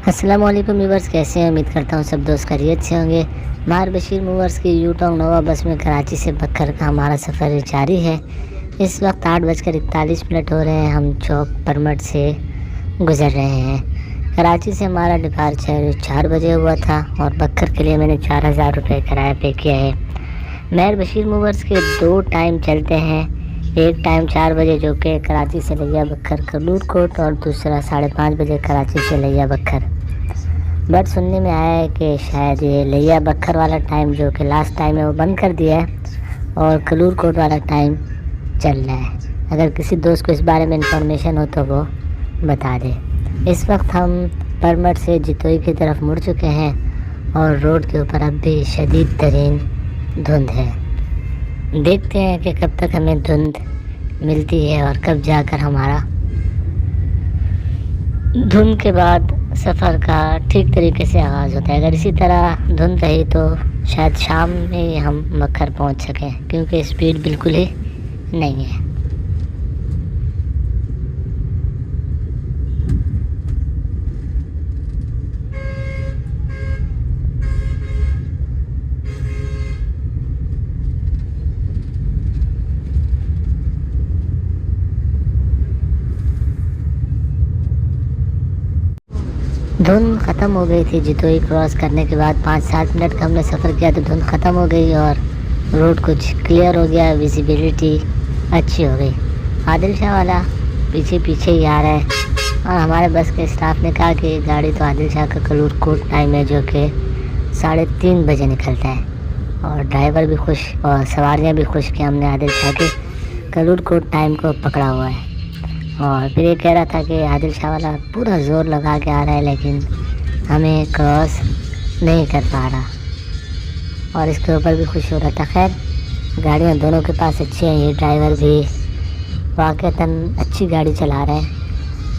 अस्सलाम वालेकुम व्यूवर्स, कैसे हैं? उम्मीद करता हूँ सब दोस्त खैरियत से होंगे। मार बशीर मूवर्स की यूटोंग नोवा बस में कराची से बक्खर का हमारा सफ़र जारी है। इस वक्त 8:41 हो रहे हैं। हम चौक परमट से गुज़र रहे हैं। कराची से हमारा डिपार्चर 4 बजे हुआ था और बक्खर के लिए मैंने 4000 रुपये किराया पे किया है। मार बशीर मूवर्स के 2 टाइम चलते हैं। एक टाइम 4 बजे जो कि कराची से लिया बक्खर कलूर कोट, और दूसरा 5:30 बजे कराची से लिया बक्खर। बट सुनने में आया है कि शायद ये लिया बक्खर वाला टाइम जो कि लास्ट टाइम है वो बंद कर दिया है और कलूर कोट वाला टाइम चल रहा है। अगर किसी दोस्त को इस बारे में इंफॉर्मेशन हो तो वो बता दे। इस वक्त हम परमट से जितोई की तरफ मुड़ चुके हैं और रोड के ऊपर अब भी शदीद तरीन धुंध है। देखते हैं कि कब तक हमें धुंध मिलती है और कब जाकर हमारा धुंध के बाद सफ़र का ठीक तरीके से आगाज़ होता है। अगर इसी तरह धुंध रही तो शायद शाम में ही हम बक्खर पहुंच सकें, क्योंकि स्पीड बिल्कुल ही नहीं है। धुंध ख़त्म हो गई थी। जितोई क्रॉस करने के बाद 5-7 मिनट का हमने सफ़र किया तो धुंध ख़त्म हो गई और रोड कुछ क्लियर हो गया, विजिबिलिटी अच्छी हो गई। आदिल शाह वाला पीछे पीछे ही आ रहा है और हमारे बस के स्टाफ ने कहा कि गाड़ी तो आदिल शाह का कलूर कोट टाइम है जो कि 3:30 बजे निकलता है। और ड्राइवर भी खुश और सवारियाँ भी खुश कि हमने आदिल शाह के कलूर कोट टाइम को पकड़ा हुआ है। और फिर ये कह रहा था कि आदिल शाह वाला पूरा ज़ोर लगा के आ रहा है लेकिन हमें क्रॉस नहीं कर पा रहा, और इसके ऊपर भी खुश हो रहा था। खैर, गाड़ियाँ दोनों के पास अच्छी हैं। ये ड्राइवर भी वाक़तन अच्छी गाड़ी चला रहा है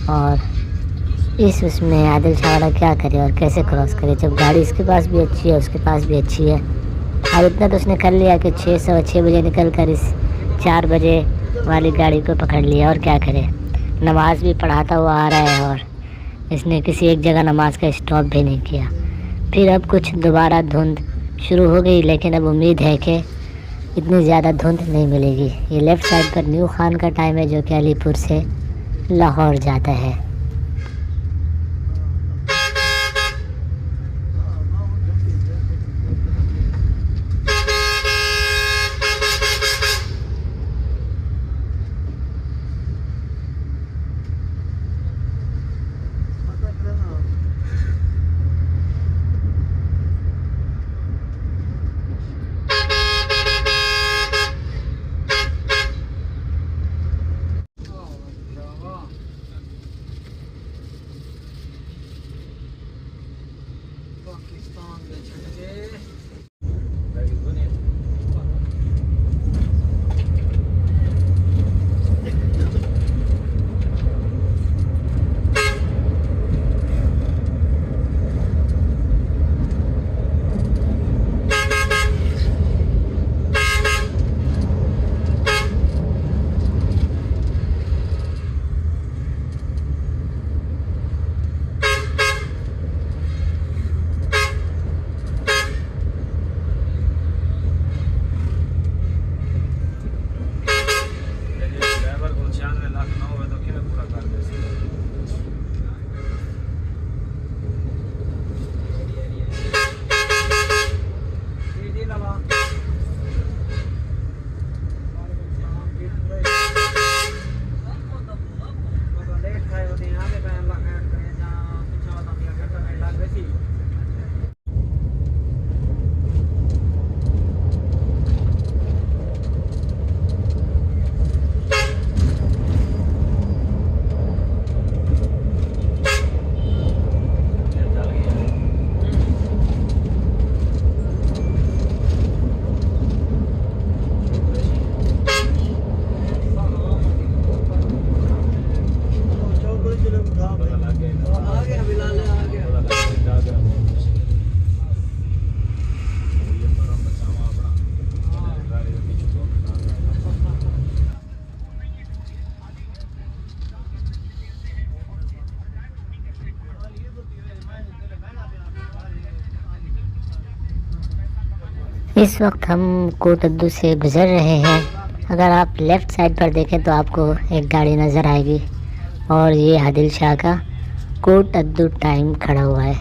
और उसमें आदिल शाह वाला क्या करे और कैसे क्रॉस करे जब गाड़ी इसके पास भी अच्छी है, उसके पास भी अच्छी है। और इतना तो उसने कर लिया कि 6 बजे निकल कर इस 4 बजे वाली गाड़ी को पकड़ लिया, और क्या करे। नमाज़ भी पढ़ाता हुआ आ रहा है और इसने किसी एक जगह नमाज़ का स्टॉप भी नहीं किया। फिर अब कुछ दोबारा धुंध शुरू हो गई, लेकिन अब उम्मीद है कि इतनी ज़्यादा धुंध नहीं मिलेगी। ये लेफ़्ट साइड पर न्यू खान का टाइम है जो कि अलीपुर से लाहौर जाता है। इस वक्त हम कोटद्दू से गुज़र रहे हैं। अगर आप लेफ़्ट साइड पर देखें तो आपको एक गाड़ी नज़र आएगी और ये आदिल शाह का कोटद्दू टाइम खड़ा हुआ है।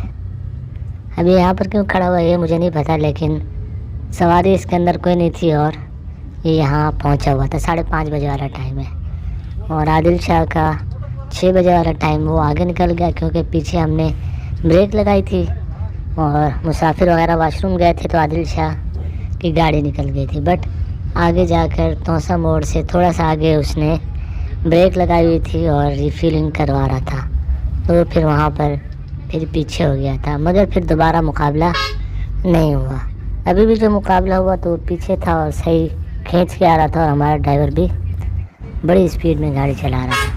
अभी यहाँ पर क्यों खड़ा हुआ है ये मुझे नहीं पता, लेकिन सवारी इसके अंदर कोई नहीं थी और ये यहाँ पहुँचा हुआ था। 5:30 बजे वाला टाइम है और आदिल शाह का 6 बजे वाला टाइम वो आगे निकल गया, क्योंकि पीछे हमने ब्रेक लगाई थी और मुसाफिर वगैरह वाशरूम गए थे तो आदिल शाह की गाड़ी निकल गई थी। बट आगे जाकर तौसा मोड़ से थोड़ा सा आगे उसने ब्रेक लगाई हुई थी और रिफिलिंग करवा रहा था, तो फिर वहाँ पर फिर पीछे हो गया था। मगर फिर दोबारा मुकाबला नहीं हुआ। अभी भी जो मुकाबला हुआ तो वो पीछे था और सही खींच के आ रहा था और हमारा ड्राइवर भी बड़ी स्पीड में गाड़ी चला रहा था।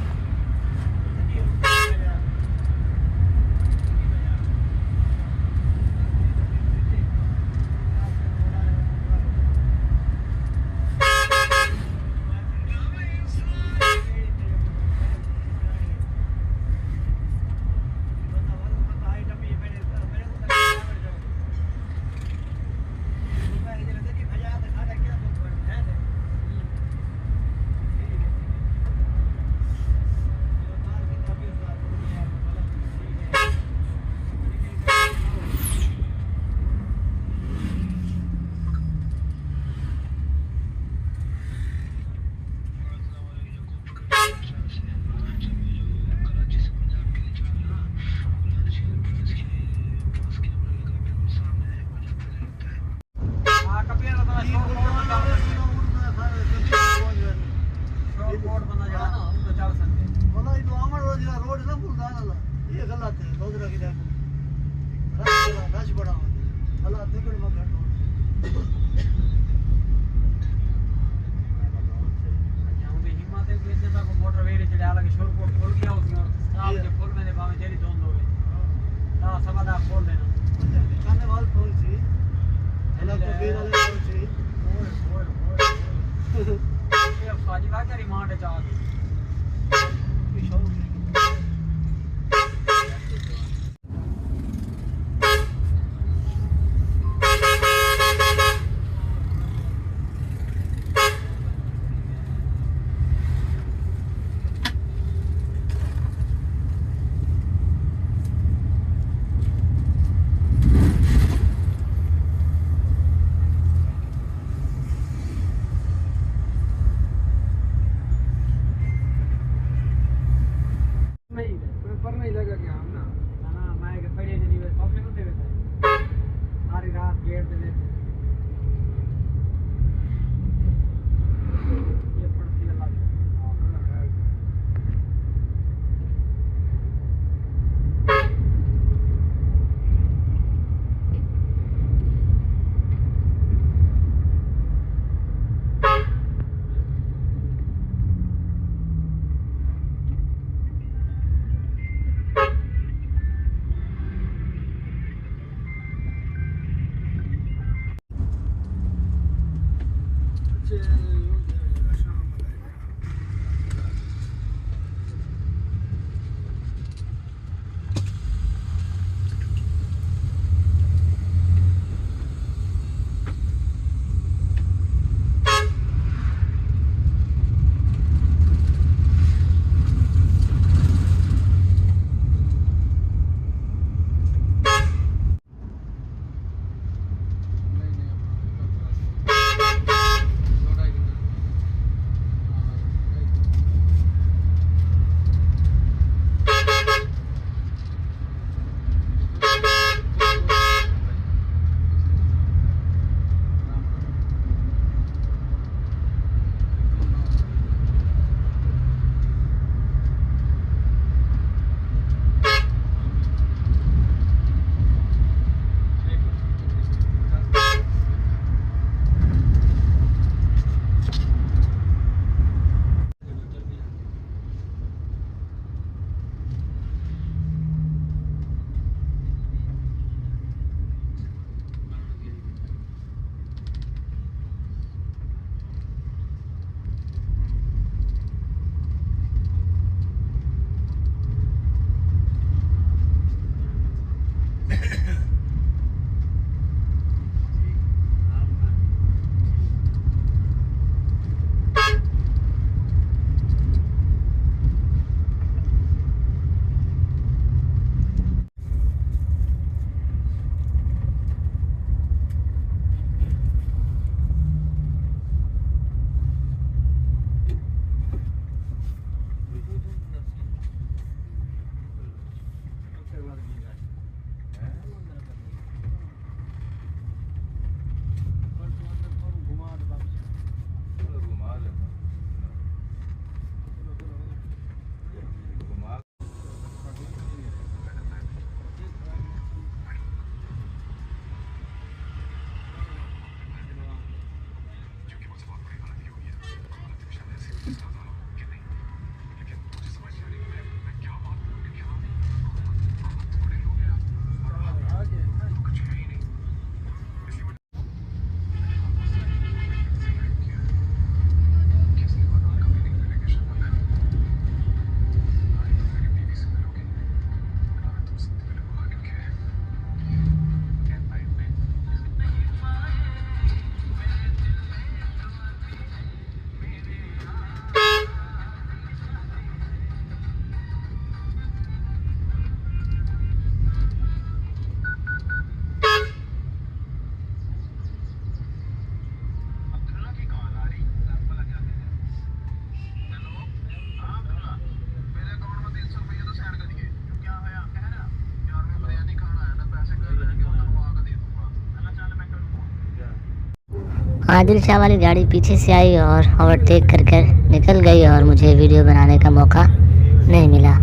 आदिल शाह वाली गाड़ी पीछे से आई और ओवरटेक कर निकल गई और मुझे वीडियो बनाने का मौका नहीं मिला।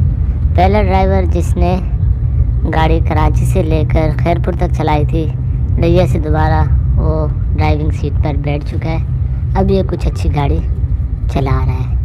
पहला ड्राइवर जिसने गाड़ी कराची से लेकर खैरपुर तक चलाई थी, नैया से दोबारा वो ड्राइविंग सीट पर बैठ चुका है। अब ये कुछ अच्छी गाड़ी चला रहा है।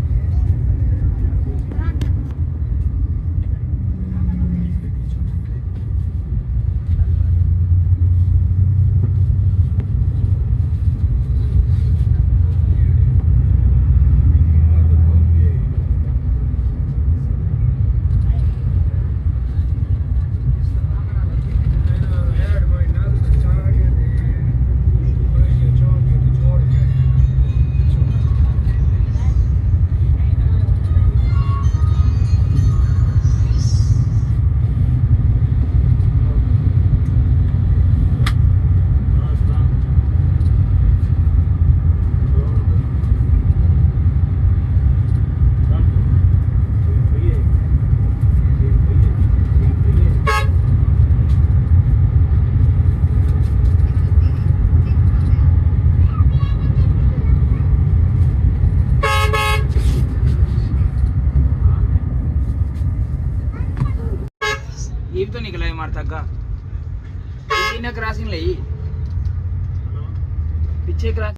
ಈಗ तो निकला है मार तक का क्रॉसिंग ले पीछे क्रॉस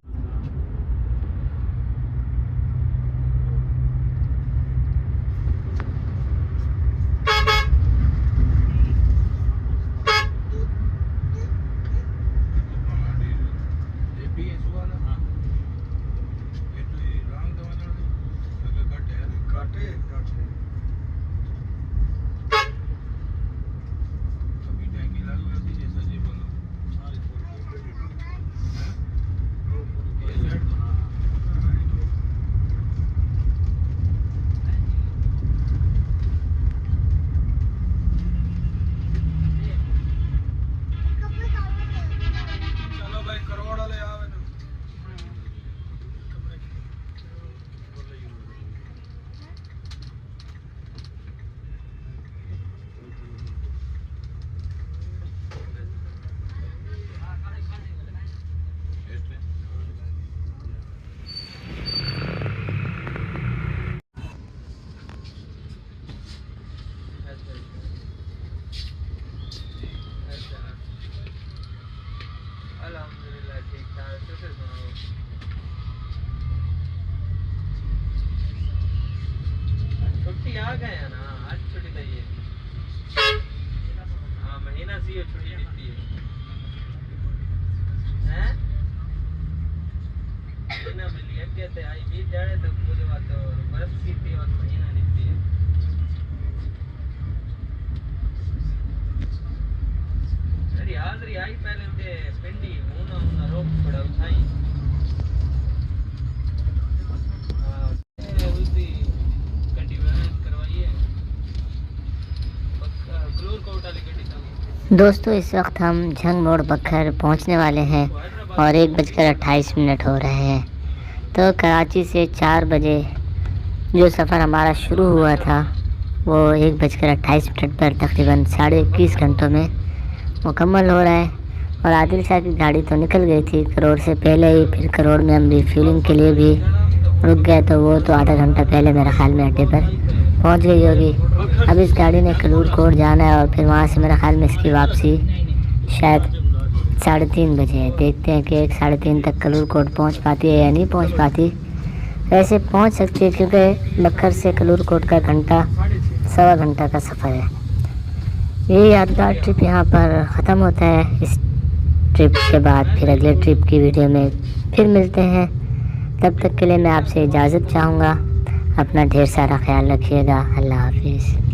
अल्हम्दुलिल्लाह ठीक ठाक। तो फिर सुनाओ। छुट्टी आ गए हैं ना, आज छुट्टी नहीं है। हाँ महीना सी हो छुट्टी दिखती है महीना मिली है कहते आई बीत जाए तो पूरे बात बर्फ की थी और महीना दिखती है। अरे हाजरी आई पहले ते पिंडी ऊना ऊना रोक पड़ा उठाई उसी कंटिन्यूअस करवाइए क्लोर कोटा लेके था। दोस्तों इस वक्त हम झंग मोड़ बखर पहुंचने वाले हैं और 1:28 हो रहे हैं। तो कराची से 4 बजे जो सफ़र हमारा शुरू हुआ था वो 1:28 पर तकरीबन 21.5 घंटों में मुकम्मल हो रहा है। और आदिल शाह की गाड़ी तो निकल गई थी करोड़ से पहले ही। फिर करोड़ में हम रिफ्यूलिंग के लिए भी रुक गए, तो वो तो आधा घंटा पहले मेरे ख्याल में अड्डे पर पहुंच गई होगी। अब इस गाड़ी ने कलूर कोट जाना है और फिर वहाँ से मेरे ख्याल में इसकी वापसी शायद 3:30 बजे है। देखते हैं कि 3:30 तक कलूर कोट पहुँच पाती है या नहीं पहुँच पाती। वैसे पहुँच सकती है क्योंकि बखर से कलूर कोट का घंटा 1.25 घंटा का सफ़र है। ये यादगार ट्रिप यहाँ पर ख़त्म होता है। इस ट्रिप के बाद फिर अगले ट्रिप की वीडियो में फिर मिलते हैं। तब तक के लिए मैं आपसे इजाज़त चाहूँगा। अपना ढेर सारा ख्याल रखिएगा। अल्लाह हाफिज़।